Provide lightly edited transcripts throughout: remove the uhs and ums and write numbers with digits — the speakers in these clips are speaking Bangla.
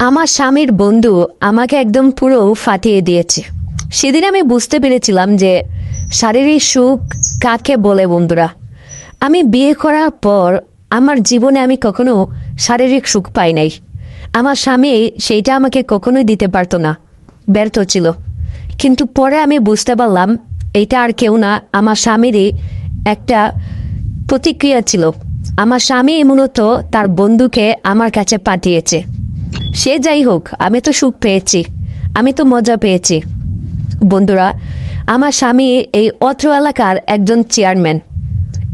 আমার স্বামীর বন্ধু আমাকে একদম পুরো ফাটিয়ে দিয়েছে। সেদিন আমি বুঝতে পেরেছিলাম যে শারীরিক সুখ কাকে বলে। বন্ধুরা, আমি বিয়ে করার পর আমার জীবনে আমি কখনো শারীরিক সুখ পাই নাই। আমার স্বামী সেইটা আমাকে কখনোই দিতে পারতো না, ব্যর্থ ছিল। কিন্তু পরে আমি বুঝতে পারলাম এইটা আর কেউ না, আমার স্বামীরই একটা প্রতিক্রিয়া ছিল। আমার স্বামী মূলত তার বন্ধুকে আমার কাছে পাঠিয়েছে। সে যাই হোক, আমি তো সুখ পেয়েছি, আমি তো মজা পেয়েছি। বন্ধুরা, আমার স্বামী এই অত্র এলাকার একজন চেয়ারম্যান।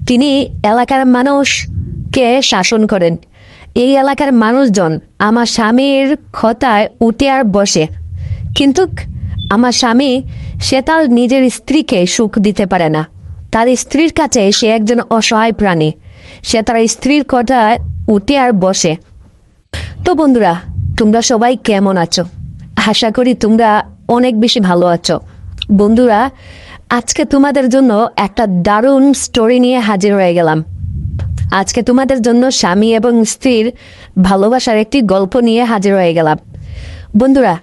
তিনি এলাকার মানুষকে শাসন করেন। এই এলাকার মানুষজন আমার স্বামীর কথায় উঠে আর বসে। কিন্তু আমার স্বামী সে তার নিজের স্ত্রীকে সুখ দিতে পারে না। তার স্ত্রীর কাছে সে একজন অসহায় প্রাণী। সে তার স্ত্রীর কথায় উঠে আর বসে। তো বন্ধুরা, তোমরা সবাই কেমন আছো? আশা করি তোমরা অনেক বেশি ভালো আছো। বন্ধুরা, আজকে তোমাদের জন্য একটা দারুণ স্টোরি নিয়ে হাজির হয়ে গেলাম। আজকে তোমাদের জন্য স্বামী এবং স্ত্রীর ভালোবাসার একটি গল্প নিয়ে হাজির হয়ে গেলাম। বন্ধুরা,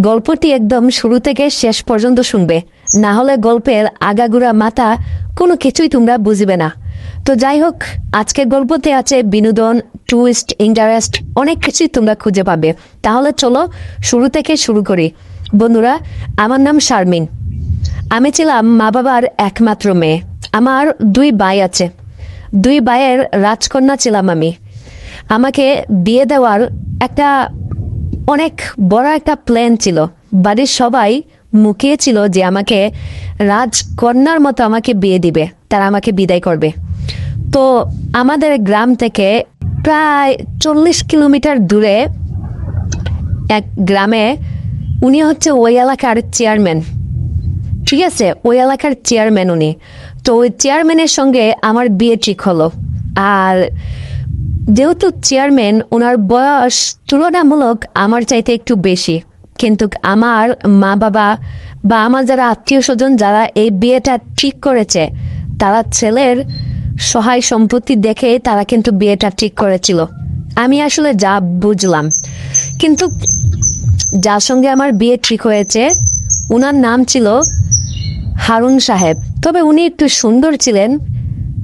গল্পটি একদম শুরু থেকে শেষ পর্যন্ত শুনবে, না হলে গল্পের আগাগোড়া মাথা কোনো কিছুই তোমরা বুঝবে না। তো যাই হোক, আজকের গল্পতে আছে বিনোদন, টুইস্ট, ইন্টারেস্ট, অনেক কিছুই তোমরা খুঁজে পাবে। তাহলে চলো শুরু থেকে শুরু করি। বন্ধুরা, আমার নাম শারমিন। আমি ছিলাম মা বাবার একমাত্র মেয়ে। আমার 2 ভাই আছে। 2 ভাইয়ের রাজকন্যা ছিলাম আমি। আমাকে বিয়ে দেওয়ার একটা অনেক বড় একটা প্ল্যান ছিল। বাড়ির সবাই মুখিয়েছিল যে আমাকে রাজকন্যার মতো আমাকে বিয়ে দিবে, তারা আমাকে বিদায় করবে। তো আমাদের গ্রাম থেকে প্রায় 40 কিলোমিটার দূরে এক গ্রামে উনি হচ্ছে ওই এলাকার চেয়ারম্যান। ঠিক আছে, ওই এলাকার চেয়ারম্যান উনি। তো ওই চেয়ারম্যানের সঙ্গে আমার বিয়ে ঠিক হলো। আর যেহেতু চেয়ারম্যান, ওনার বয়স তুলনামূলক আমার চাইতে একটু বেশি। কিন্তু আমার মা বাবা বা আমার যারা আত্মীয় স্বজন যারা এই বিয়েটা ঠিক করেছে, তারা ছেলের সহায় সম্পত্তি দেখে তারা কিন্তু বিয়েটা ঠিক করেছিল। আমি আসলে যা বুঝলাম। কিন্তু যার সঙ্গে আমার বিয়ে ঠিক হয়েছে ওনার নাম ছিল হারুন সাহেব। তবে উনি একটু সুন্দর ছিলেন,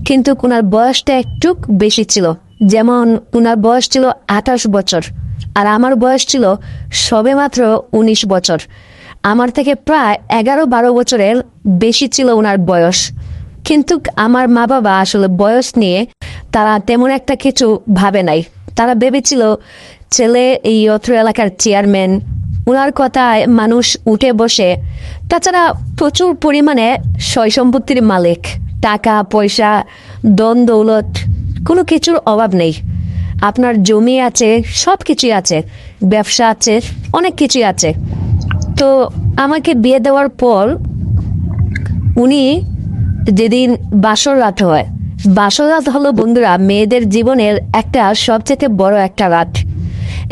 কিন্তু ওনার বয়সটা একটু বেশি ছিল। যেমন ওনার বয়স ছিল 28 বছর, আর আমার বয়স ছিল সবেমাত্র 19 বছর। আমার থেকে প্রায় 11-12 বছরের বেশি ছিল ওনার বয়স। কিন্তু আমার মা বাবা আসলে বয়স নিয়ে তারা তেমন একটা কিছু ভাবে নাই। তারা ভেবেছিল ছেলে এই অত্র এলাকার চেয়ারম্যান, ওনার কথায় মানুষ উঠে বসে। তাছাড়া প্রচুর পরিমাণে সয় সম্পত্তির মালিক, টাকা পয়সা, ধন দৌলত, কোনো কিছুর অভাব নেই। আপনার জমি আছে, সব কিছুই আছে, ব্যবসা আছে, অনেক কিছুই আছে। তো আমাকে বিয়ে দেওয়ার পর উনি যেদিন বাসর রাত হয়, বাসর রাত হলো বন্ধুরা মেয়েদের জীবনের একটা সবচেয়ে বড় একটা রাত।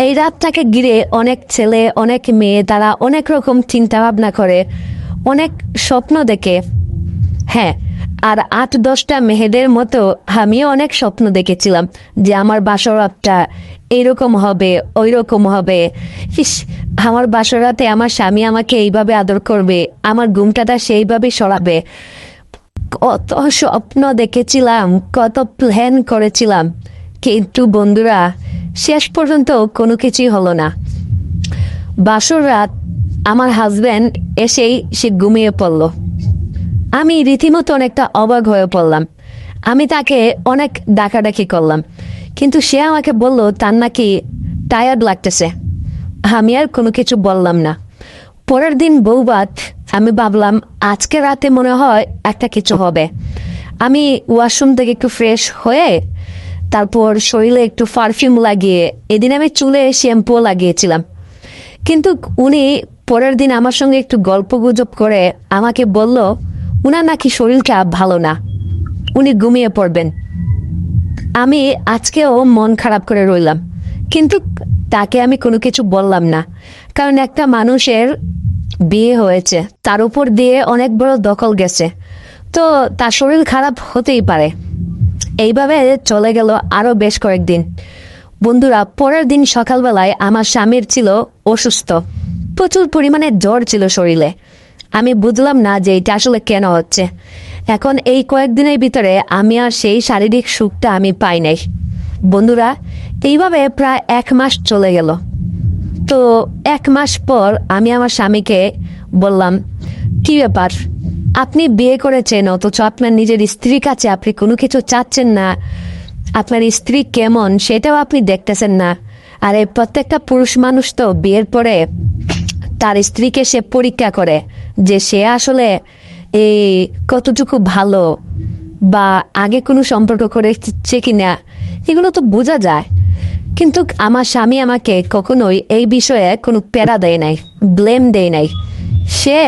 এই রাতটাকে ঘিরে অনেক ছেলে, অনেক মেয়ে, তারা অনেক রকম চিন্তা ভাবনা করে, অনেক স্বপ্ন দেখে। হ্যাঁ, আর 8-10টা মেয়েদের মতো আমিও অনেক স্বপ্ন দেখেছিলাম যে আমার বাসরাতটা এইরকম হবে, ওই রকম হবে। ইস, আমার বাসরাতে আমার স্বামী আমাকে এইভাবে আদর করবে, আমার ঘুমটাটা সেইভাবে সরাবে। কত স্বপ্ন দেখেছিলাম, কত প্ল্যান করেছিলাম, কিন্তু বন্ধুরা শেষ পর্যন্ত কোনো কিছুই হলো না। বাসর রাত আমার হাজব্যান্ড এসেই সে ঘুমিয়ে পড়ল। আমি রীতিমতো অনেকটা অবাক হয়ে পড়লাম। আমি তাকে অনেক ডাকাডাকি করলাম, কিন্তু সে আমাকে বলল তার নাকি টায়ার্ড লাগতেছে। আমি আর কোনো কিছু বললাম না। পরের দিন বৌভাত, আমি ভাবলাম আজকে রাতে মনে হয় একটা কিছু হবে। আমি ওয়াশরুম থেকে একটু ফ্রেশ হয়ে তারপর শরীরে একটু পারফিউম লাগিয়ে, এদিন আমি চুলে শ্যাম্পু লাগিয়েছিলাম। কিন্তু উনি পরের দিন আমার সঙ্গে একটু গল্প গুজব করে আমাকে বলল উনার নাকি শরীরটা ভালো না, উনি ঘুমিয়ে পড়বেন। আমি আজকেও মন খারাপ করে রইলাম, কিন্তু তাকে আমি কোনো কিছু বললাম না। কারণ একটা মানুষের বিয়ে হয়েছে, তার উপর দিয়ে অনেক বড় দখল গেছে, তো তার শরীর খারাপ হতেই পারে। এইভাবে চলে গেল আরো বেশ কয়েকদিন। বন্ধুরা, পরের দিন সকালবেলায় আমার স্বামীর ছিল অসুস্থ, প্রচুর পরিমাণে জ্বর ছিল শরীরে। আমি বুঝলাম না যে এটা আসলে কেন হচ্ছে। এখন এই কয়েকদিনের ভিতরে আমি আর সেই শারীরিক সুখটা আমি পাই নাই। বন্ধুরা, এইভাবে প্রায় 1 মাস চলে গেল। তো 1 মাস পর আমি আমার স্বামীকে বললাম, কি ব্যাপার, আপনি বিয়ে করেছেন অথচ আপনার নিজের স্ত্রীর কাছে আপনি কোনো কিছু চাচ্ছেন না, আপনার স্ত্রী কেমন সেটাও আপনি দেখতেছেন না। আর এই প্রত্যেকটা পুরুষ মানুষ তো বিয়ের পরে তার স্ত্রীকে সে পরীক্ষা করে যে সে আসলে এই কতটুকু ভালো বা আগে কোনো সম্পর্ক করেছে কিনা, এগুলো তো বোঝা যায়। কিন্তু আমার স্বামী আমাকে কখনোই এই বিষয়ে কোনো প্যারা দেয় নাই, ব্লেম দেয় নাই। সে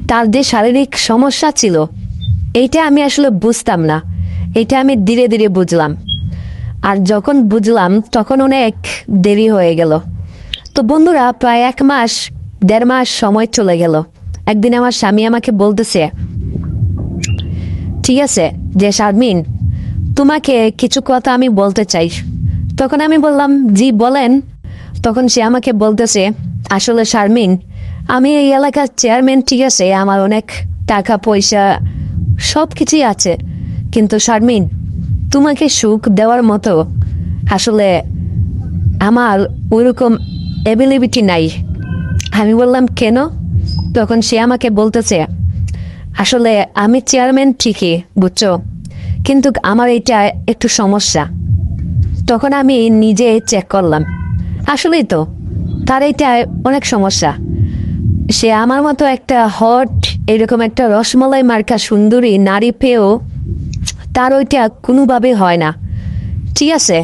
তার যে শারীরিক সমস্যা ছিল এইটা আমি আসলে বুঝতাম না, এটা আমি ধীরে ধীরে বুঝলাম। আর যখন বুঝলাম তখন অনেক দেরি হয়ে গেল। তো বন্ধুরা, প্রায় 1 মাস 1.5 মাস সময় চলে গেল। একদিন আমার স্বামী আমাকে বলতেছে, ঠিক আছে যে শারমিন, তোমাকে কিছু কথা আমি বলতে চাই। তখন আমি বললাম, জি বলেন। তখন সে আমাকে বলতেছে, আসলে শারমিন, আমি এই এলাকার চেয়ারম্যান, ঠিক আছে, আমার অনেক টাকা পয়সা সব কিছুই আছে, কিন্তু শারমিন, তোমাকে সুখ দেওয়ার মতো আসলে আমার ওইরকম অ্যাবিলিটি নাই। আমি বললাম, কেন? তখন সে আমাকে বলতেছে, আসলে আমি চেয়ারম্যান ঠিকই, বুঝছো, কিন্তু আমার এটা একটু সমস্যা। তখন আমি নিজে চেক করলাম, আসলেই তো তার এটা অনেক সমস্যা। সে আমার মতো একটা হট, এরকম একটা রসমলাই মার্কা সুন্দরী নারী পেয়েও তার ওইটা কোনোভাবে হয় না, ঠিক আছে।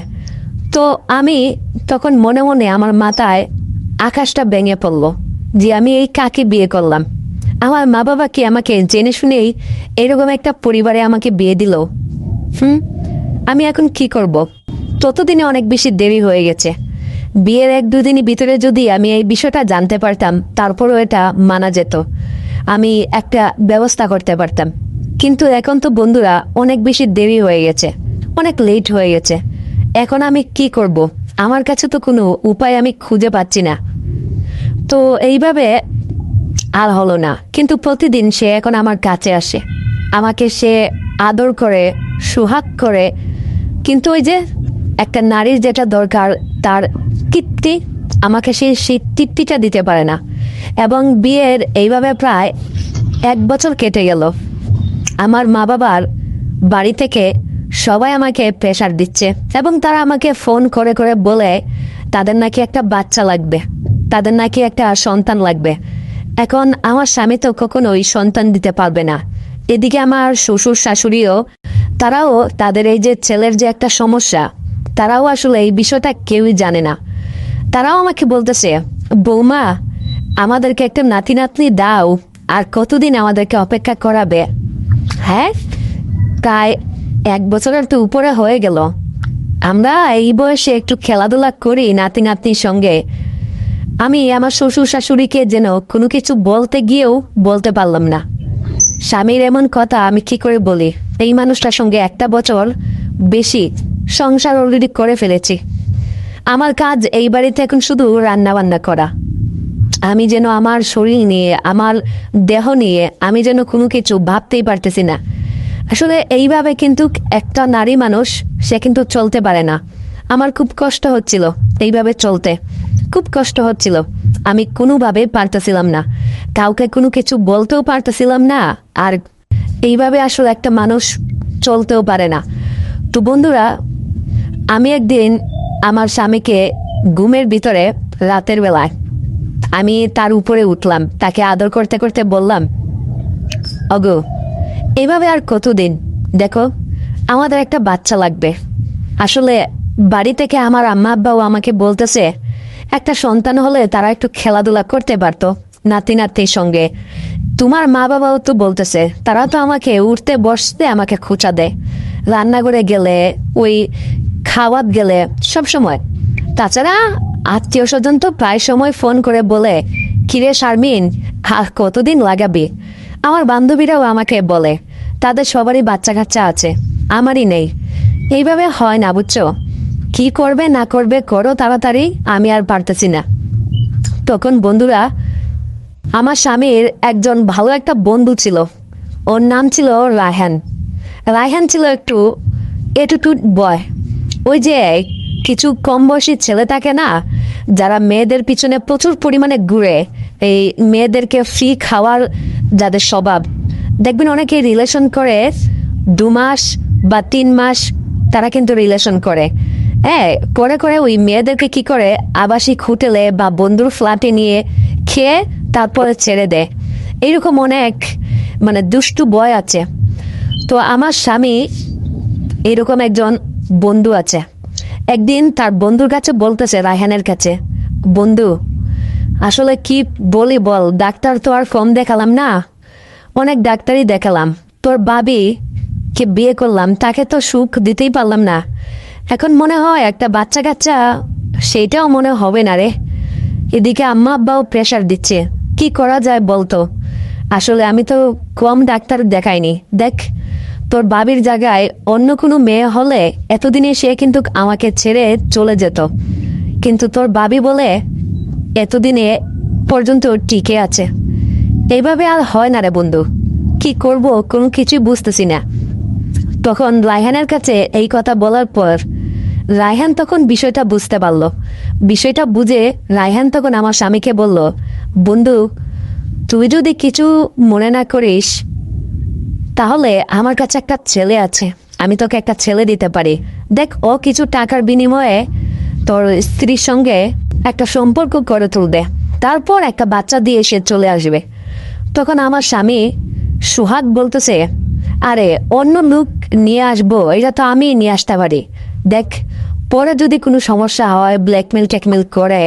তো আমি তখন মনে মনে আমার মাথায় আকাশটা ভেঙে পড়লো যে আমি এই কাকে বিয়ে করলাম। আমার মা বাবা কি আমাকে জেনে শুনেই এরকম একটা পরিবারে আমাকে বিয়ে দিল? আমি এখন কি করব? ততদিনে অনেক বেশি দেরি হয়ে গেছে। বিয়ের 1-2 দিনের ভিতরে যদি আমি এই বিষয়টা জানতে পারতাম, তারপরও এটা মানা যেত, আমি একটা ব্যবস্থা করতে পারতাম। কিন্তু এখন তো বন্ধুরা অনেক বেশি দেরি হয়ে গেছে, অনেক লেট হয়ে গেছে। এখন আমি কি করব? আমার কাছে তো কোনো উপায় আমি খুঁজে পাচ্ছি না। তো এইভাবে আর হলো না। কিন্তু প্রতিদিন সে এখন আমার কাছে আসে, আমাকে সে আদর করে, সোহাগ করে, কিন্তু ওই যে একটা নারীর যেটা দরকার, তার তৃপ্তি, আমাকে সেই তৃপ্তিটা দিতে পারে না। এবং বিয়ের এইভাবে প্রায় 1 বছর কেটে গেল। আমার মা বাবার বাড়ি থেকে সবাই আমাকে প্রেশার দিচ্ছে এবং তারা আমাকে ফোন করে করে বলে তাদের নাকি একটা বাচ্চা লাগবে, তাদের নাকি একটা সন্তান লাগবে। এখন আমার স্বামী তো কখনোই সন্তান দিতে পারবে না। এদিকে আমার শ্বশুর শাশুড়িও, তারাও তাদের এই যে ছেলের যে একটা সমস্যা, তারাও আসলে এই বিষয়টা কেউই জানে না। তারাও আমাকে বলতেছে, বৌমা, আমাদেরকে একটা নাতি নাতনি দাও, আর কতদিন আমাদেরকে অপেক্ষা করাবে? হ্যাঁ, প্রায় 1 বছরের তো উপরে হয়ে গেল। আমরা এই বয়সে একটু খেলাধুলা করি নাতি নাতনির সঙ্গে। আমি আমার শ্বশুর শাশুড়িকে যেন কোনো কিছু বলতে গিয়েও বলতে পারলাম না। স্বামীর এমন কথা আমি কি করে বলি? এই মানুষটার সঙ্গে 1 বছর বেশি সংসার অলরেডি করে ফেলেছি। আমার কাজ এই বাড়িতে এখন শুধু রান্না বান্না করা। আমি যেন আমার শরীর নিয়ে, আমার দেহ নিয়ে আমি যেন কোনো কিছু ভাবতেই পারতেছি না। আসলে এইভাবে কিন্তু একটা নারী মানুষ, সে কিন্তু চলতে পারে না। আমার খুব কষ্ট হচ্ছিল এইভাবে চলতে, খুব কষ্ট হচ্ছিল। আমি কোনোভাবে পারতেছিলাম না, কাউকে কোনো কিছু বলতেও পারতেছিলাম না। আর এইভাবে আসলে একটা মানুষ চলতেও পারে না। তো বন্ধুরা, আমি একদিন আমার স্বামীকে ঘুমের ভিতরে রাতের বেলায় আমি তার উপরে উঠলাম, তাকে আদর করতে করতে বললাম, অগো, এভাবে আর কতদিন? দেখো, আমাদের একটা বাচ্চা লাগবে। আসলে বাড়ি থেকে আমার আম্মা আব্বাও আমাকে বলতেছে, একটা সন্তান হলে তারা একটু খেলাধুলা করতে পারতো নাতি নাতির সঙ্গে। তোমার মা বাবাও তো বলতেছে, তারা তো আমাকে উঠতে বসতে আমাকে খোঁচা দেয়, রান্নাঘরে গেলে, ওই খাওয়াত গেলে, সব সময়। তাছাড়া আত্মীয় স্বজন তো প্রায় সময় ফোন করে বলে, কিরে শারমিন, কতদিন লাগাবি? আমার বান্ধবীরাও আমাকে বলে, তাদের সবারই বাচ্চা কাচ্চা আছে, আমারই নেই। এইভাবে হয় না, বুঝছো? কি করবে না করবে করো তাড়াতাড়ি, আমি আর পারতেছি না। তখন বন্ধুরা, আমার স্বামীর একজন ভালো একটা বন্ধু ছিল, ওর নাম ছিল রায়হান। রায়হান ছিল একটু অ্যাটিটিউড বয়। ওই যে কিছু কম বয়সী ছেলে থাকে না, যারা মেয়েদের পিছনে প্রচুর পরিমাণে ঘুরে, এই মেয়েদেরকে ফ্রি খাওয়ার যাদের স্বভাব, দেখবেন অনেকে রিলেশন করে 2 মাস বা 3 মাস, তারা কিন্তু রিলেশন করে। করে করে ওই মেয়েদেরকে কি করে আবাসিক হোটেলে বা বন্ধুর ফ্ল্যাটে নিয়ে খেয়ে তারপরে ছেড়ে দেয়। এইরকম অনেক মানে দুষ্টু বয় আছে। তো আমার স্বামী এরকম একজন বন্ধু আছে। একদিন তার বন্ধুর কাছে বলতেছে, রায়হানের কাছে, বন্ধু আসলে কি বলি বল, ডাক্তার তো আর কম দেখালাম না, অনেক ডাক্তারই দেখালাম, তোর বাবি কে বিয়ে করলাম, তাকে তো সুখ দিতেই পারলাম না, এখন মনে হয় একটা বাচ্চা কাচ্চা সেইটাও মনে হবে না রে। এদিকে আম্মা আব্বাও প্রেশার দিচ্ছে, কি করা যায় বলতো। আসলে আমি তো কম ডাক্তার দেখাইনি, দেখ তোর বাবির জায়গায় অন্য কোনো মেয়ে হলে এতদিনে সে কিন্তু আমাকে ছেড়ে চলে যেত, কিন্তু তোর বাবি বলে এতদিনে পর্যন্ত টিকে আছে। এইভাবে আর হয় না রে বন্ধু, কি করব কোনো কিছুই বুঝতেছি না। তখন রায়হানের কাছে এই কথা বলার পর রায়হান তখন বিষয়টা বুঝতে পারলো। বিষয়টা বুঝে রায়হান তখন আমার স্বামীকে বলল, বন্ধু তুই যদি কিছু মনে না করিস, তাহলে আমার কাছে একটা ছেলে আছে, আমি তোকে একটা ছেলে দিতে পারি। দেখ ও কিছু টাকার বিনিময়ে তোর স্ত্রীর সঙ্গে একটা সম্পর্ক করে তুলবে, তারপর একটা বাচ্চা দিয়ে সে চলে আসবে। তখন আমার স্বামী সুহাগ বলতেছে, আরে অন্য লোক নিয়ে আসবো, এটা তো আমি নিয়ে আসতে পারি। দেখ পরে যদি কোনো সমস্যা হয়, ব্ল্যাকমেল ট্যাকমেল করে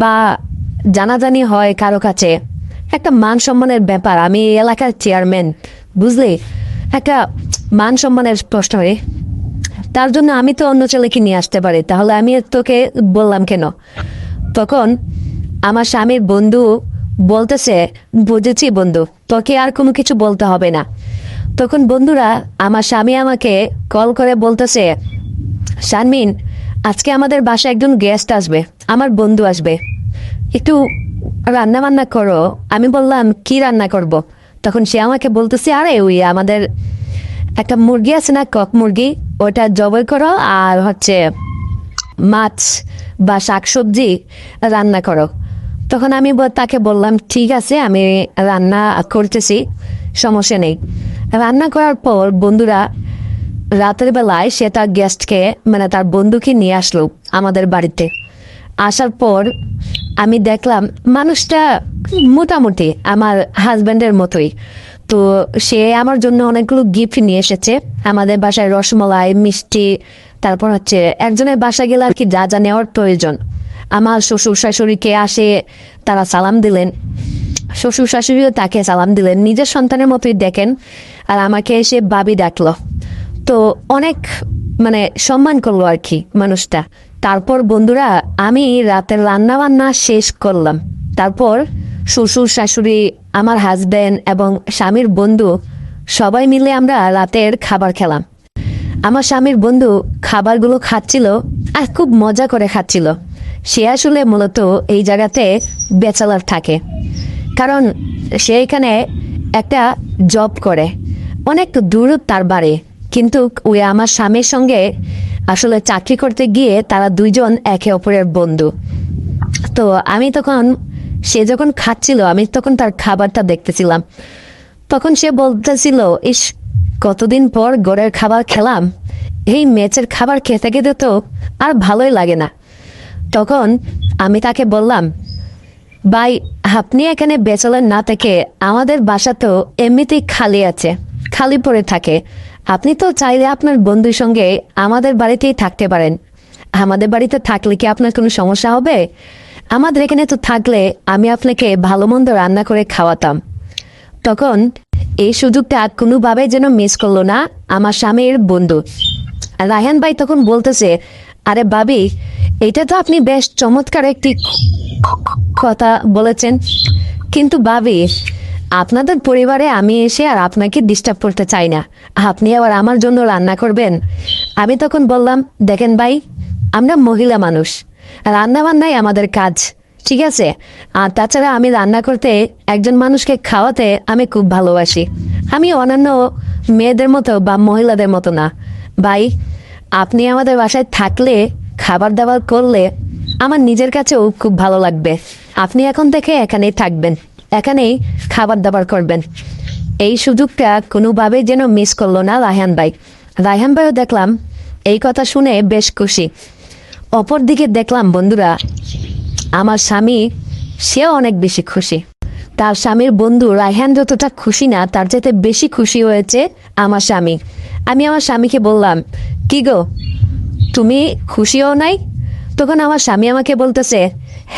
বা জানাজানি হয় কারো কাছে, একটা মান সম্মানের ব্যাপার, আমি এলাকার চেয়ারম্যান, বুঝলি, একটা মান সম্মানের প্রশ্ন রে, তার জন্য আমি তো অন্য ছেলেকে নিয়ে আসতে পারি, তাহলে আমি তোকে বললাম কেন। তখন আমার স্বামীর বন্ধু বলতেছে, বুঝেছি বন্ধু, তোকে আর কোনো কিছু বলতে হবে না। তখন বন্ধুরা, আমার স্বামী আমাকে কল করে বলতেছে, শারমিন আজকে আমাদের বাসায় একজন গেস্ট আসবে, আমার বন্ধু আসবে, একটু রান্না বান্না করো। আমি বললাম কি রান্না করব। তখন সে আমাকে বলতেছে, আরে ওই আমাদের একটা মুরগি আছে না, কক মুরগি, ওটা জবাই করো, আর হচ্ছে মাছ বা শাকসবজি রান্না করো। তখন আমি তাকে বললাম ঠিক আছে, আমি রান্না করতেছি, সমস্যা নেই। রান্না করার পর বন্ধুরা, রাতের বেলায় সে তার গেস্টকে মানে তার বন্ধুকে নিয়ে আসলো আমাদের বাড়িতে। আসার পর আমি দেখলাম মানুষটা মোটামুটি আমার হাজব্যান্ডের মতোই। তো সে আমার জন্য অনেকগুলো গিফট নিয়ে এসেছে। আমাদের বাসায় রসমলাই, মিষ্টি, তারপর হচ্ছে একজনের বাসা গেলে আর কি যা যা নেওয়ার প্রয়োজন। আমার শ্বশুর শাশুড়িকে আসে, তারা সালাম দিলেন, শ্বশুর শাশুড়িও তাকে সালাম দিলেন, নিজের সন্তানের মতোই দেখেন। আর আমাকে এসে বাবি ডাকলো, তো অনেক মানে সম্মান করলো আর কি মানুষটা। তারপর বন্ধুরা, আমি রাতের রান্না বান্না শেষ করলাম। তারপর শ্বশুর শাশুড়ি, আমার হাজব্যান্ড এবং স্বামীর বন্ধু সবাই মিলে আমরা রাতের খাবার খেলাম। আমার স্বামীর বন্ধু খাবারগুলো খাচ্ছিল আর খুব মজা করে খাচ্ছিল। সে আসলে মূলত এই জায়গাতে ব্যাচেলার থাকে, কারণ সে এখানে একটা জব করে, অনেক দূর তার বাড়ি, কিন্তু ওই আমার স্বামীর সঙ্গে আসলে চাকরি করতে গিয়ে তারা দুইজন একে অপরের বন্ধু। তো আমি তখন, সে যখন খাচ্ছিল আমি তখন তার খাবারটা দেখতেছিলাম। তখন সে বলতেছিল, ইস কতদিন পর ঘরের খাবার খেলাম, এই মেচের খাবার খেতে খেতে তো আর ভালোই লাগে না। তখন আমি তাকে বললাম, ভাই আপনি এখানে ব্যাচেলর না থেকে আমাদের বাসা তো এমনিতেই খালি আছে, খালি পড়ে থাকে, আপনি তো চাইলে আপনার বন্ধুর সঙ্গে আমাদের বাড়িতেই থাকতে পারেন। আমাদের বাড়িতে থাকলে কি আপনার কোনো সমস্যা হবে? আমাদের এখানে তো থাকলে আমি আপনাকে ভালো মন্দ রান্না করে খাওয়াতাম। তখন এই সুযোগটা কোনোভাবে যেন মিস করলো না আমার স্বামীর বন্ধু রায়হান ভাই। তখন বলতেছে, আরে ভাবি এটা তো আপনি বেশ চমৎকার একটি কথা বলেছেন, কিন্তু ভাবি আপনাদের পরিবারে আমি এসে আর আপনাকে ডিস্টার্ব করতে চাই না, আপনি আবার আমার জন্য রান্না করবেন। আমি তখন বললাম, দেখেন ভাই আমরা মহিলা মানুষ, রান্না বান্নাই আমাদের কাজ, ঠিক আছে? আর তাছাড়া আমি রান্না করতে, একজন মানুষকে খাওয়াতে আমি খুব ভালোবাসি। আমি অন্যান্য মেয়েদের মতো বা মহিলাদের মতো না। ভাই, আপনি আমাদের বাসায় থাকলে, খাবার দাবার করলে আমার নিজের কাছেও খুব ভালো লাগবে। আপনি এখন থেকে এখানেই থাকবেন, এখানেই খাবার দাবার করবেন। এই সুযোগটা কোনোভাবেই যেন মিস করলো না রায়হান ভাই। রায়হান ভাইও দেখলাম এই কথা শুনে বেশ খুশি। অপরদিকে দেখলাম বন্ধুরা, আমার স্বামী, সেও অনেক বেশি খুশি। তার স্বামীর বন্ধু রায়হান যতটা খুশি না, তার চাইতে বেশি খুশি হয়েছে আমার স্বামী। আমি আমার স্বামীকে বললাম, কি গো, তুমি খুশিও নাই? তখন আমার স্বামী আমাকে বলতেছে,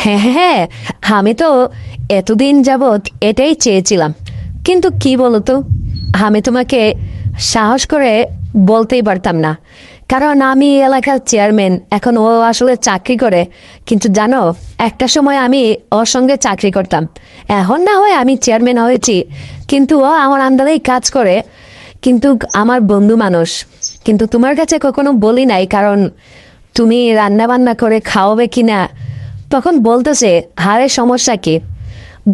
হ্যাঁ হ্যাঁ, আমি তো এতদিন যাবৎ এটাই চেয়েছিলাম, কিন্তু কি বলতো, আমি তোমাকে সাহস করে বলতেই পারতাম না, কারণ আমি এলাকার চেয়ারম্যান। এখন ও আসলে চাকরি করে, কিন্তু জানো, একটা সময় আমি ওর সঙ্গে চাকরি করতাম। এখন না হয় আমি চেয়ারম্যান হয়েছি, কিন্তু ও আমার আন্ডারেই কাজ করে, কিন্তু আমার বন্ধু মানুষ। কিন্তু তোমার কাছে কখনো বলি নাই, কারণ তুমি রান্না বান্না করে খাওয়াবে কিনা। তখন বলতেছে, হারে সমস্যা কি,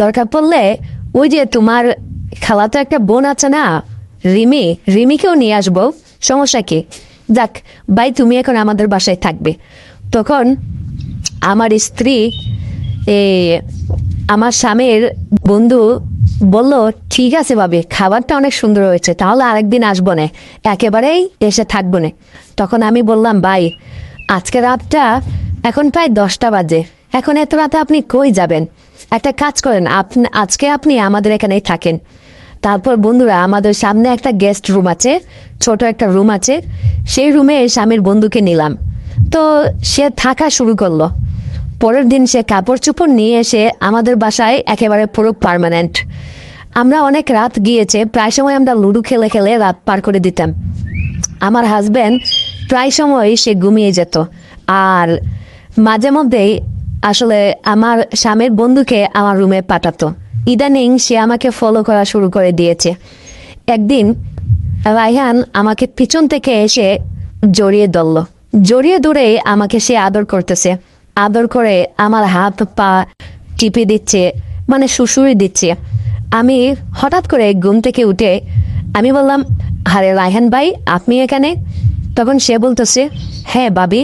দরকার পড়লে ওই যে তোমার খালাতো একটা বোন আছে না, রিমিকেও নিয়ে আসবো, সমস্যা কি। যাক ভাই, তুমি এখন আমাদের বাসায় থাকবে। তখন আমার স্ত্রী, আমার স্বামীর বন্ধু বলল, ঠিক আছে ভাবি, খাবারটা অনেক সুন্দর হয়েছে, তাহলে আরেকদিন আসবো না, একেবারেই এসে থাকবো না। তখন আমি বললাম, ভাই আজকে রাতটা এখন প্রায় 10টা বাজে, এখন এত রাতে আপনি কই যাবেন? একটা কাজ করেন, আজকে আপনি আমাদের এখানেই থাকেন। তারপর বন্ধুরা, আমাদের সামনে একটা গেস্ট রুম আছে, ছোট একটা রুম আছে, সেই রুমে স্বামীর বন্ধুকে নিলাম। তো সে থাকা শুরু করলো। পরের দিন সে কাপড় চোপড় নিয়ে এসে আমাদের বাসায় একেবারে পুরো পার্মানেন্ট। আমরা অনেক রাত গিয়েছে, প্রায় সময় আমরা লুডো খেলে খেলে রাত পার করে দিতাম। আমার হাজব্যান্ড প্রায় সময় সে ঘুমিয়ে যেত, আর মাঝে মধ্যেই আসলে আমার স্বামীর বন্ধুকে আমার রুমে পাঠাতো। ইদানিং সে আমাকে ফলো করা শুরু করে দিয়েছে। একদিন রায়হান আমাকে পিছন থেকে এসে জড়িয়ে ধরে আমাকে সে আদর করতেছে। আদর করে আমার হাত পা টিপে দিচ্ছে, মানে সুসুরি দিচ্ছে। আমি হঠাৎ করে ঘুম থেকে উঠে আমি বললাম, আরে রায়হান ভাই, আপনি এখানে? তখন সে বলতেছে, হ্যাঁ ভাবি,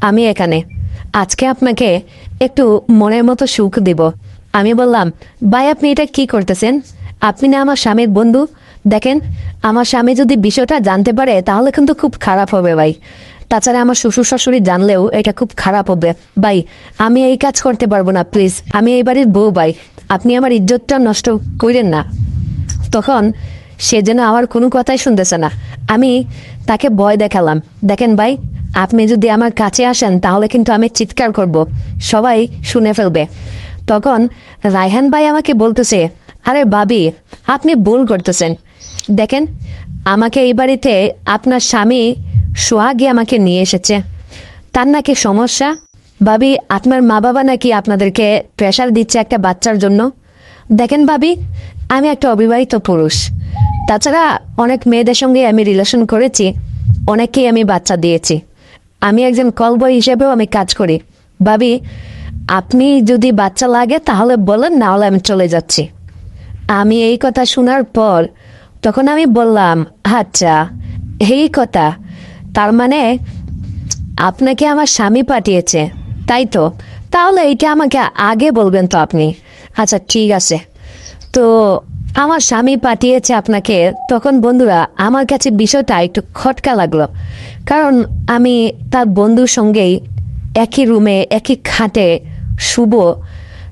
আমি এখানে, আজকে আপনাকে একটু মনের মতো সুখ দিব। আমি বললাম, ভাই আপনি এটা কি করতেছেন? আপনি না আমার স্বামীর বন্ধু? দেখেন, আমার স্বামী যদি বিষয়টা জানতে পারে তাহলে কিন্তু খুব খারাপ হবে ভাই। তাছাড়া আমার শ্বশুর শাশুড়ি জানলেও এটা খুব খারাপ হবে ভাই। আমি এই কাজ করতে পারবো না, প্লিজ, আমি এই বাড়ির বউ ভাই, আপনি আমার ইজ্জতটা নষ্ট করেন না। তখন সে যেন আমার কোনো কথাই শুনতেছে না। আমি তাকে ভয় দেখালাম, দেখেন ভাই, আপনি যদি আমার কাছে আসেন তাহলে কিন্তু আমি চিৎকার করব, সবাই শুনে ফেলবে। তখন রায়হান ভাই আমাকে বলতেছে, আরে ভাবি, আপনি ভুল করতেছেন। দেখেন, আমাকে এই বাড়িতে আপনার স্বামী সোহাগী আমাকে নিয়ে এসেছে, তার নাকি সমস্যা। ভাবি, আপনার মা বাবা নাকি আপনাদেরকে প্রেশার দিচ্ছে একটা বাচ্চার জন্য। দেখেন ভাবি, আমি একটা অবিবাহিত পুরুষ, তাছাড়া অনেক মেয়েদের সঙ্গে আমি রিলেশন করেছি, অনেককেই আমি বাচ্চা দিয়েছি, আমি একজন কলবয় হিসেবেও আমি কাজ করি। ভাবি, আপনি যদি বাচ্চা লাগে তাহলে বলেন, না হলে আমি চলে যাচ্ছি। আমি এই কথা শোনার পর তখন আমি বললাম, আচ্ছা এই কথা, তার মানে আপনাকে আমার স্বামী পাঠিয়েছে, তাই তো? তাহলে এইটা আমাকে আগে বলবেন তো আপনি। আচ্ছা ঠিক আছে, তো আমার স্বামী পাঠিয়েছে আপনাকে। তখন বন্ধুরা, আমার কাছে বিষয়টা একটু খটকা লাগলো, কারণ আমি তার বন্ধুর সঙ্গেই একই রুমে একই খাটে শুব,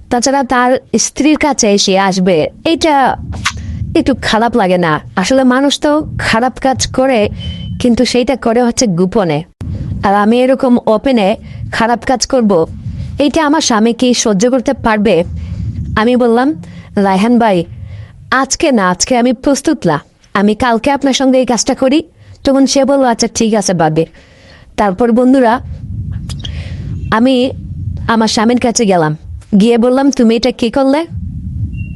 তাছাড়া তার স্ত্রীর কাছে এসে আসবে, এটা একটু খারাপ লাগে না? আসলে মানুষ তো খারাপ কাজ করে, কিন্তু সেইটা করে হচ্ছে গোপনে, আর আমি এরকম ওপেনে খারাপ কাজ করব, এইটা আমার স্বামী কি সহ্য করতে পারবে? আমি বললাম, রায়হান ভাই, আজকে না, আজকে আমি প্রস্তুত না, আমি কালকে আপনার সঙ্গে এই কাজটা করি। তখন সে বললো, আচ্ছা ঠিক আছে ভাবি। তারপর বন্ধুরা, আমি আমার স্বামীর কাছে গেলাম, গিয়ে বললাম, তুমি এটা কি করলে?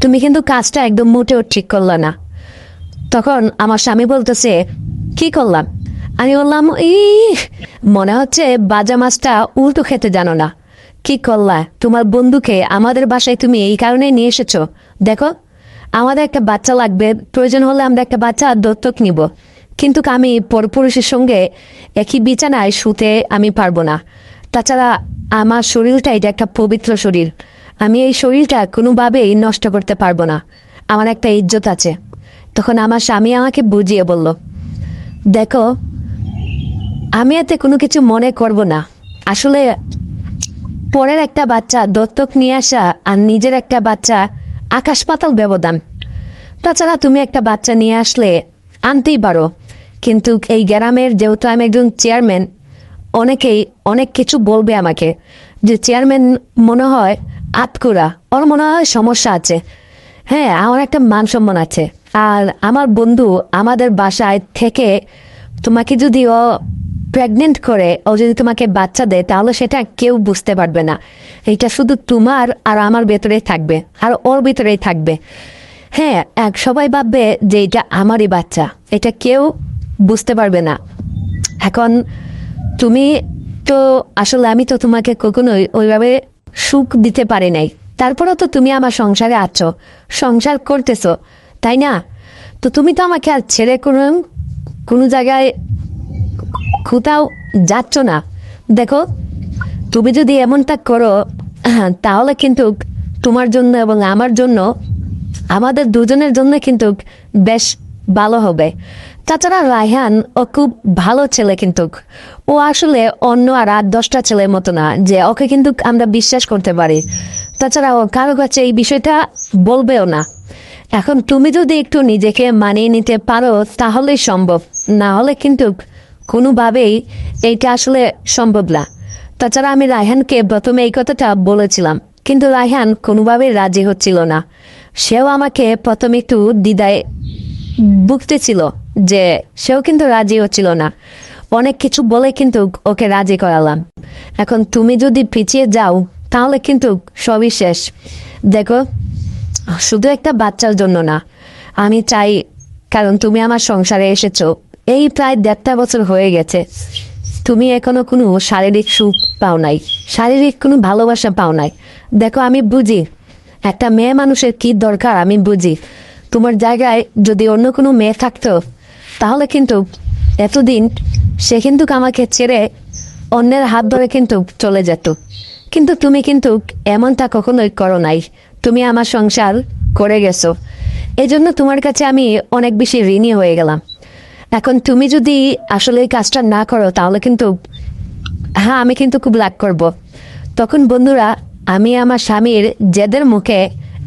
তুমি কিন্তু কাজটা একদম মোটেও ঠিক করলে না। তখন আমার স্বামী বলতেছে, কি করলাম? আমি বললাম, মনে হচ্ছে বাজা মাছটা উল্টো খেতে জানো না। কি করলা, তোমার বন্ধুকে আমাদের বাসায় তুমি এই কারণে নিয়ে এসেছো? দেখো, আমাদের একটা বাচ্চা লাগবে, প্রয়োজন হলে আমরা একটা বাচ্চা দত্তক নিব, কিন্তু আমি পরপুরুষের সঙ্গে একই বিছানায় শুতে আমি পারবো না। তাছাড়া আমার শরীরটা এটা একটা পবিত্র শরীর, আমি এই শরীরটা কোনোভাবেই নষ্ট করতে পারবো না, আমার একটা ইজ্জত আছে। তখন আমার স্বামী আমাকে বুঝিয়ে বলল, দেখো, আমি এতে কোনো কিছু মনে করব না। আসলে পরের একটা বাচ্চা দত্তক নিয়ে আসা আর নিজের একটা বাচ্চা আকাশ পাতাল ব্যবধান। তাছাড়া তুমি একটা বাচ্চা নিয়ে আসলে আনতেই পারো, কিন্তু এই গ্রামের যেহেতু আমি একজন চেয়ারম্যান, অনেকেই অনেক কিছু বলবে আমাকে, যে চেয়ারম্যান মনে হয় আতকুরা, ওর মনে হয় সমস্যা আছে। হ্যাঁ, আমার একটা মান সম্মান আছে, আর আমার বন্ধু আমাদের বাসায় থেকে তোমাকে যদি ও প্রেগনেন্ট করে, ও যদি তোমাকে বাচ্চা দেয়, তাহলে সেটা কেউ বুঝতে পারবে না। এটা শুধু তোমার আর আমার ভেতরেই থাকবে, আর ওর ভেতরেই থাকবে। হ্যাঁ, সবাই ভাববে যে এটা আমারই বাচ্চা, এটা কেউ বুঝতে পারবে না। এখন তুমি তো, আসলে আমি তো তোমাকে কখনোই ওইভাবে সুখ দিতে পারি নাই, তারপরেও তো তুমি আমার সংসারে আছো, সংসার করতেছো, তাই না? তো তুমি তো আমাকে আর ছেড়ে কোনো জায়গায় কোথাও যাচ্ছ না। দেখো, তুমি যদি এমনটা করো, তাহলে কিন্তু তোমার জন্য এবং আমার জন্য, আমাদের দুজনের জন্য কিন্তু বেশ ভালো হবে। তাছাড়া রায়হান ও খুব ভালো ছেলে, কিন্তু ও আসলে অন্য আর 8-10টা ছেলের মতো না যে ওকে কিন্তু আমরা বিশ্বাস করতে পারি। তাছাড়া ও কারো কাছে এই বিষয়টা বলবেও না। এখন তুমি যদি একটু নিজেকে মানিয়ে নিতে পারো তাহলেই সম্ভব, না হলে কিন্তু কোনোভাবেই এইটা আসলে সম্ভব না। তাছাড়া আমি রায়হানকে প্রথমে এই কথাটা বলেছিলাম, কিন্তু রায়হান কোনোভাবেই রাজি হচ্ছিল না। সেও আমাকে প্রথমে একটু দ্বিধায় ভুগতেছিল, যে সেও কিন্তু রাজি হচ্ছিল না। অনেক কিছু বলে কিন্তু ওকে রাজি করালাম। এখন তুমি যদি পিছিয়ে যাও তাহলে কিন্তু সবই শেষ। দেখো, শুধু একটা বাচ্চার জন্য না, আমি চাই, কারণ তুমি আমার সংসারে এসেছো, এই প্রায় 1.5 বছর হয়ে গেছে, তুমি এখনো কোনো শারীরিক সুখ পাও নাই, শারীরিক কোনো ভালোবাসা পাও নাই। দেখো, আমি বুঝি একটা মেয়ে মানুষের কি দরকার, আমি বুঝি। তোমার জায়গায় যদি অন্য কোনো মেয়ে থাকতো, তাহলে কিন্তু এতদিন সে কিন্তু আমাকে ছেড়ে অন্যের হাত ধরে কিন্তু চলে যেত, কিন্তু তুমি কিন্তু এমনটা কখনোই করো নাই। তুমি আমার সংসার করে গেছো, এই জন্য তোমার কাছে আমি অনেক বেশি ঋণী হয়ে গেলাম। এখন তুমি যদি আসলে এই কাজটা না করো তাহলে কিন্তু, হ্যাঁ, আমি কিন্তু খুব রাগ করব। তখন বন্ধুরা, আমি আমার স্বামীর জেদের মুখে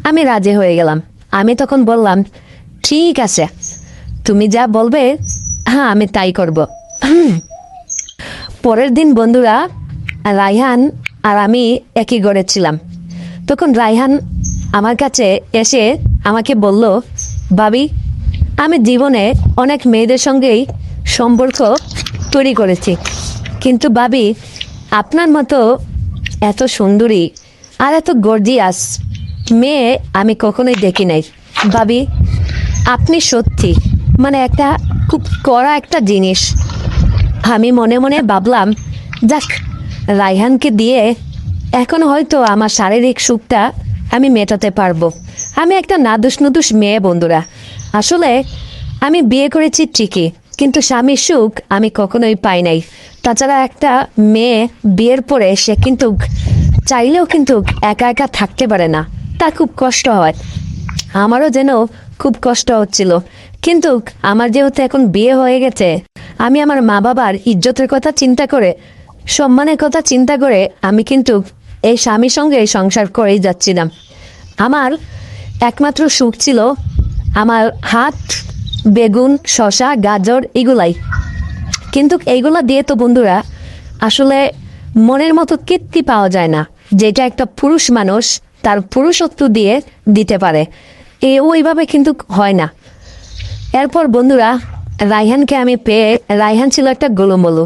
আমি রাজি হয়ে গেলাম। আমি তখন বললাম, ঠিক আছে, তুমি যা বলবে, হ্যাঁ, আমি তাই করব। পরের দিন বন্ধুরা, রায়হান আর আমি একই ঘরে ছিলাম। তখন রায়হান আমার কাছে এসে আমাকে বলল, ভাবি, আমি জীবনে অনেক মেয়েদের সঙ্গেই সম্পর্ক তৈরি করেছি, কিন্তু ভাবি, আপনার মতো এত সুন্দরী আর এত গর্জিয়াস মেয়ে আমি কখনোই দেখি নাই। ভাবি, আপনি সত্যি মানে একটা খুব কড়া একটা জিনিস। আমি মনে মনে ভাবলাম, যাক, রায়হানকে দিয়ে এখন হয়তো আমার শারীরিক সুখটা আমি মেটাতে পারবো। আমি একটা নাদুস নুদুস মেয়ে বন্ধুরা, আসলে আমি বিয়ে করেছি ঠিকই, কিন্তু স্বামীর সুখ আমি কখনোই পাই নাই। তাছাড়া একটা মেয়ে বিয়ের পরে সে কিন্তু চাইলেও কিন্তু একা একা থাকতে পারে না, তার খুব কষ্ট হয়। আমারও যেন খুব কষ্ট হচ্ছিল, কিন্তু আমার যেহেতু এখন বিয়ে হয়ে গেছে, আমি আমার মা বাবার ইজ্জতের কথা চিন্তা করে, সম্মানের কথা চিন্তা করে আমি কিন্তু এই স্বামীর সঙ্গে সংসার করেই যাচ্ছিলাম। আমার একমাত্র সুখ ছিল আমার হাত, বেগুন, শশা, গাজর, এগুলাই। কিন্তু এইগুলা দিয়ে তো বন্ধুরা আসলে মনের মতো তৃপ্তি পাওয়া যায় না, যেটা একটা পুরুষ মানুষ তার পুরুষত্ব দিয়ে দিতে পারে, ওইভাবে কিন্তু হয় না। এরপর বন্ধুরা, রায়হানকে আমি পেয়ে, রায়হান ছিল একটা গোলুমলু।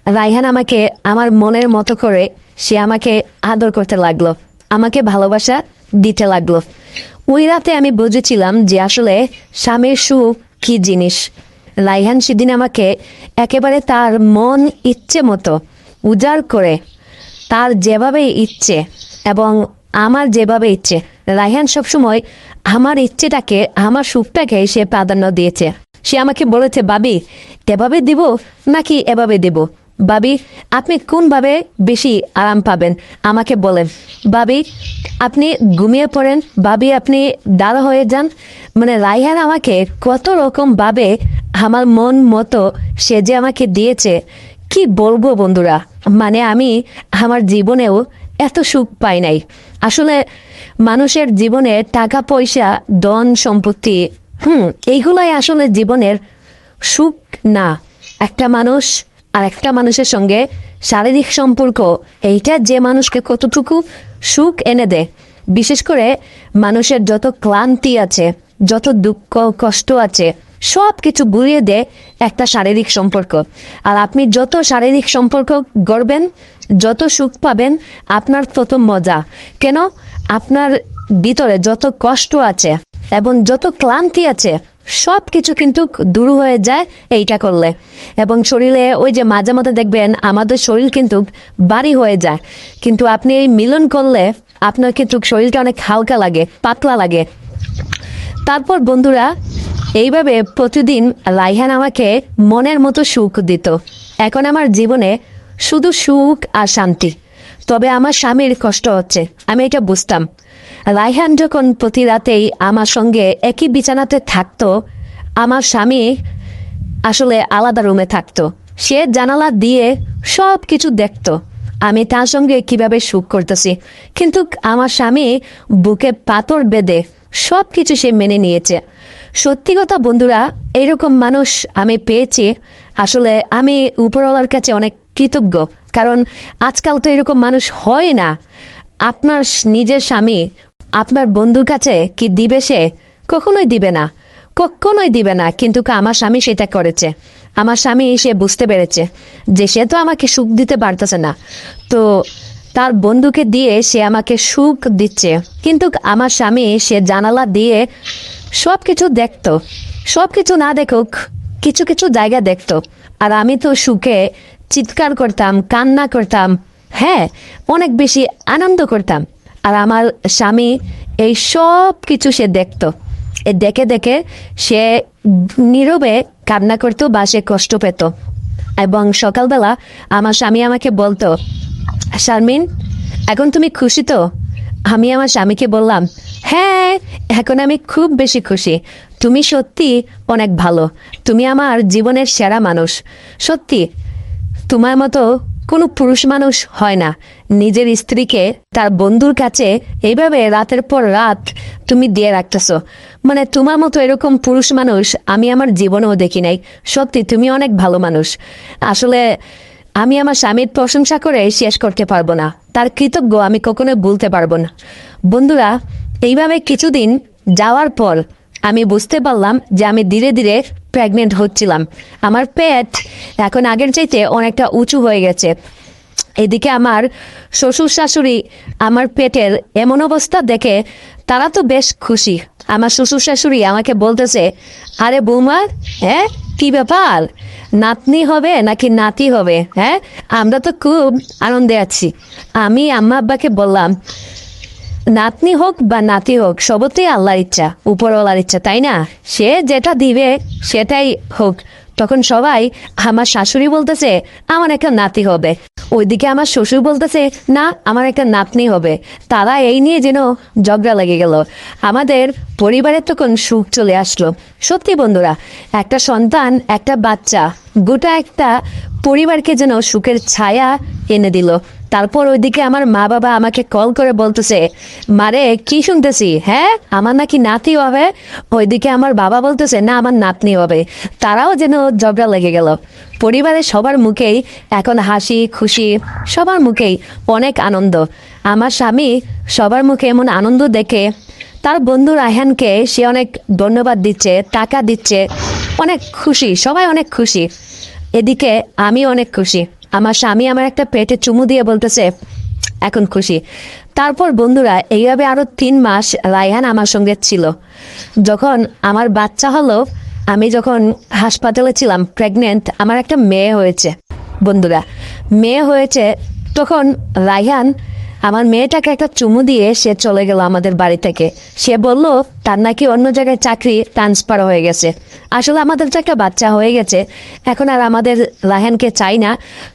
রায়হান আমাকে আমার মনের মতো করে সে আমাকে আদর করতে লাগলো, আমাকে ভালোবাসা দিতে লাগলো। ওই রাতে আমি বুঝেছিলাম যে আসলে স্বামীর সুখ কি জিনিস। রায়হান সেদিন আমাকে একেবারে তার মন ইচ্ছে মতো উজাড় করে, তার যেভাবে ইচ্ছে এবং আমার যেভাবে ইচ্ছে, রায়হান সবসময় আমার ইচ্ছেটাকে, আমার সুখটাকে সে প্রাধান্য দিয়েছে। সে আমাকে বলেছে, ভাবি এভাবে দিব নাকি এভাবে দেব, ভাবি আপনি কোনভাবে বেশি আরাম পাবেন আমাকে বলেন, ভাবি আপনি ঘুমিয়ে পড়েন, ভাবি আপনি দাঁড়া হয়ে যান। মানে রায়হান আমাকে কত রকম ভাবে আমার মন মতো সে যে আমাকে দিয়েছে, কি বলবো বন্ধুরা। মানে আমি আমার জীবনেও এত সুখ পাই নাই। আসলে মানুষের জীবনে টাকা পয়সা, ধন সম্পত্তি, এইগুলাই আসলে জীবনের সুখ না। একটা মানুষ আর একটা মানুষের সঙ্গে শারীরিক সম্পর্ক, এইটা যে মানুষকে কতটুকু সুখ এনে দেয়। বিশেষ করে মানুষের যত ক্লান্তি আছে, যত দুঃখ কষ্ট আছে, সব কিছু ভুলিয়ে দেয় একটা শারীরিক সম্পর্ক। আর আপনি যত শারীরিক সম্পর্ক গড়বেন, যত সুখ পাবেন, আপনার তত মজা। কেন? আপনার ভিতরে যত কষ্ট আছে এবং যত ক্লান্তি আছে, সব কিছু কিন্তু দূর হয়ে যায় এইটা করলে। এবং শরীরে ওই যে মাঝে মাঝে দেখবেন আমাদের শরীর কিন্তু ভারী হয়ে যায়, কিন্তু আপনি এই মিলন করলে আপনার কিন্তু শরীরটা অনেক হালকা লাগে, পাতলা লাগে। তারপর বন্ধুরা, এইভাবে প্রতিদিন রায়হান আমাকে মনের মতো সুখ দিত। এখন আমার জীবনে শুধু সুখ আর শান্তি। তবে আমার স্বামীর কষ্ট হচ্ছে, আমি এটা বুঝতাম। রায়হান যখন প্রতি রাতেই আমার সঙ্গে একই বিছানাতে থাকতো, আমার স্বামী আসলে আলাদা রুমে থাকতো। সে জানালা দিয়ে সব কিছু দেখতো আমি তার সঙ্গে কিভাবে সুখ করতেছি, কিন্তু আমার স্বামী বুকে পাথর বেঁধে সব কিছু সে মেনে নিয়েছে। সত্যি কথা বন্ধুরা, এরকম মানুষ আমি পেয়েছি। আসলে আমি উপরওয়ালার কাছে অনেক কৃতজ্ঞ, কারণ আজকাল তো এরকম মানুষ হয় না। আপনার নিজের স্বামী আপনার বন্ধুর কাছে কি দিবে? সে কখনোই দিবে না, কখনোই দিবে না। কিন্তু আমার স্বামী সেটা করেছে। আমার স্বামী সে বুঝতে পেরেছে যে সে তো আমাকে সুখ দিতে পারতেছে না, তো তার বন্ধুকে দিয়ে সে আমাকে সুখ দিচ্ছে। কিন্তু আমার স্বামী সে জানালা দিয়ে সব কিছু দেখতো, সব কিছু না দেখুক কিছু কিছু জায়গা দেখতো। আর আমি তো সুখে চিৎকার করতাম, কান্না করতাম, হ্যাঁ অনেক বেশি আনন্দ করতাম। আর আমার স্বামী এই সব কিছু সে দেখতো। দেখে দেখে সে নীরবে কান্না করতো বা সে কষ্ট পেত। এবং সকালবেলা আমার স্বামী আমাকে বলতো, শারমিন এখন তুমি খুশি তো? আমি আমার স্বামীকে বললাম, হ্যাঁ এখন আমি খুব বেশি খুশি। তুমি সত্যি অনেক ভালো, তুমি আমার জীবনের সেরা মানুষ। সত্যি তোমার মতো কোনো পুরুষ মানুষ হয় না। নিজের স্ত্রীকে তার বন্ধুর কাছে এইভাবে রাতের পর রাত তুমি দিয়ে রাখতেছো, মানে তোমার মতো এরকম পুরুষ মানুষ আমি আমার জীবনেও দেখি নাই। সত্যি তুমি অনেক ভালো মানুষ। আসলে আমি আমার স্বামীর প্রশংসা করে শেষ করতে পারবো না, তার কৃতজ্ঞ আমি কখনো ভুলতে পারবো না। বন্ধুরা, এইভাবে কিছুদিন যাওয়ার পর আমি বুঝতে পারলাম যে আমি ধীরে ধীরে প্রেগনেন্ট হচ্ছিলাম। আমার পেট এখন আগের চাইতে অনেকটা উঁচু হয়ে গেছে। এদিকে আমার শ্বশুর শাশুড়ি আমার পেটের এমন অবস্থা দেখে তারা তো বেশ খুশি। আমার শ্বশুর শাশুড়ি আমাকে বলতেছে, আরে বৌমা, হ্যাঁ কি ব্যাপার, নাতনি হবে নাকি নাতি হবে? হ্যাঁ আমরা তো খুব আনন্দে আছি। আমি আম্মা আব্বাকে বললাম, নাতনি হোক বা নাতি হোক সবতেই আল্লাহর ইচ্ছা, উপরওয়ালার ইচ্ছা, তাই না? সে যেটা দিবে সেটাই হোক। তখন সবাই, আমার শাশুড়ি বলতেছে আমার একটা নাতি হবে, ওইদিকে আমার শ্বশুর বলতেছে না আমার একটা নাতনি হবে। তারা এই নিয়ে যেন ঝগড়া লেগে গেল। আমাদের পরিবারের তখন সুখ চলে আসলো। সত্যি বন্ধুরা, একটা সন্তান, একটা বাচ্চা গোটা একটা পরিবারকে যেন সুখের ছায়া এনে দিল। তারপর ওইদিকে আমার মা বাবা আমাকে কল করে বলতেছে, মারে কি শুনতেছি, হ্যাঁ আমার নাকি নাতি হবে। ওইদিকে আমার বাবা বলতেছে না আমার নাতনি হবে। তারাও যেন ঝগড়া লেগে গেল। পরিবারের সবার মুখেই এখন হাসি খুশি, সবার মুখেই অনেক আনন্দ। আমার স্বামী সবার মুখে এমন আনন্দ দেখে তার বন্ধু রায়হানকে সে অনেক ধন্যবাদ দিচ্ছে, টাকা দিচ্ছে, অনেক খুশি, সবাই অনেক খুশি। এদিকে আমি অনেক খুশি। আমার স্বামী আমার একটা পেটে চুমু দিয়ে বলতেছে এখন খুশি। তারপর বন্ধুরা, এইভাবে আরো 3 মাস রায়হান আমার সঙ্গে ছিল। যখন আমার বাচ্চা হলো, আমি যখন হাসপাতালে ছিলাম প্রেগনেন্ট, আমার একটা মেয়ে হয়েছে বন্ধুরা। মেয়ে হয়েছে তখন রায়হান আমার মেয়েটাকে একটা চুমু দিয়ে সে চলে গেল আমাদের বাড়ি থেকে। সে বলল তার নাকি অন্য জায়গায় চাকরি ট্রান্সফার হয়ে গেছে। আসলে আমাদের তো একটা বাচ্চা হয়ে গেছে, এখন আর আমাদের রায়হানকে চাই না।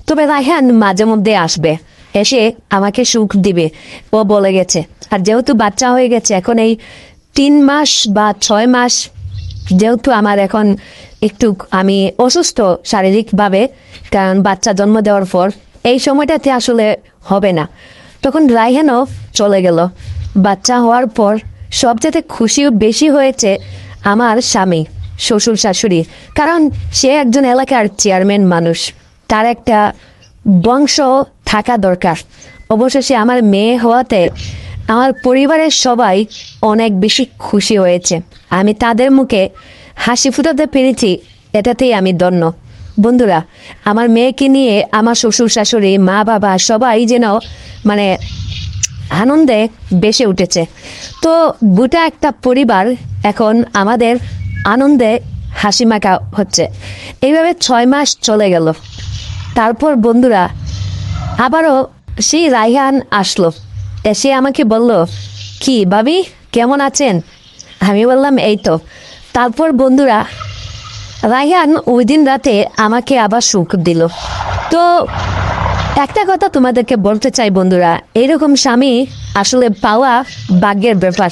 তবে রায়হান মাঝে মধ্যে আসবে, এসে আমাকে সুখ দিবে, ও বলে গেছে। আর যেহেতু বাচ্চা হয়ে গেছে, এখন এই 3 মাস বা 6 মাস, যেহেতু আমার এখন একটু আমি অসুস্থ শারীরিকভাবে, কারণ বাচ্চা জন্ম দেওয়ার পর এই সময়টাতে আসলে হবে না। তখন রায়হানও চলে গেল। বাচ্চা হওয়ার পর সবচেয়ে খুশি বেশি হয়েছে আমার স্বামী, শ্বশুর শাশুড়ি, কারণ সে একজন এলাকার চেয়ারম্যান মানুষ, তার একটা বংশ থাকা দরকার। অবশেষে আমার মেয়ে হওয়াতে আমার পরিবারের সবাই অনেক বেশি খুশি হয়েছে। আমি তাদের মুখে হাসি ফুটাতে পেরেছি, এটাতেই আমি ধন্য। বন্ধুরা, আমার মেয়েকে নিয়ে আমার শ্বশুর শাশুড়ি, মা বাবা সবাই যেন মানে আনন্দে বেসে উঠেছে। তো গোটা একটা পরিবার এখন আমাদের আনন্দে হাসি মাখা হচ্ছে। এইভাবে 6 মাস চলে গেল। তারপর বন্ধুরা আবারও সেই রায়হান আসলো, এসে আমাকে বলল, কি ভাবি কেমন আছেন? আমি বললাম এই তো। তারপর বন্ধুরা রায়হান ওই দিন রাতে আমাকে আবার সুখ দিল। তো একটা কথা তোমাদেরকে বলতে চাই বন্ধুরা, এইরকম স্বামী আসলে পাওয়া ভাগ্যের ব্যাপার।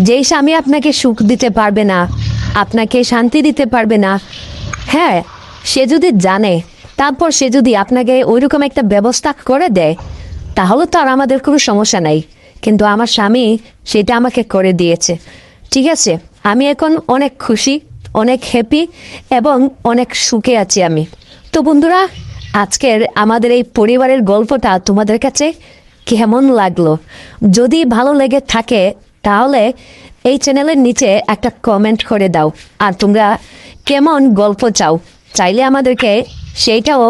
যেই স্বামী আপনাকে সুখ দিতে পারবে না, আপনাকে শান্তি দিতে পারবে না, হ্যাঁ, সে যদি জানে, তারপর সে যদি আপনাকে ওইরকম একটা ব্যবস্থা করে দেয়, তাহলে তো আর আমাদের কোনো সমস্যা নাই। কিন্তু আমার স্বামী সেটা আমাকে করে দিয়েছে। ঠিক আছে, আমি এখন অনেক খুশি, অনেক হ্যাপি এবং অনেক সুখে আছি আমি। তো বন্ধুরা, আজকের আমাদের এই পরিবারের গল্পটা তোমাদের কাছে কেমন লাগলো? যদি ভালো লেগে থাকে তাহলে এই চ্যানেলের নিচে একটা কমেন্ট করে দাও। আর তোমরা কেমন গল্প চাও, চাইলে আমাদেরকে সেইটাও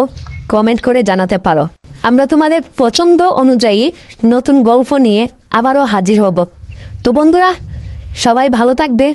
কমেন্ট করে জানাতে পারো। আমরা তোমাদের পছন্দ অনুযায়ী নতুন গল্প নিয়ে আবারও হাজির হব। তো বন্ধুরা, সবাই ভালো থাকবে।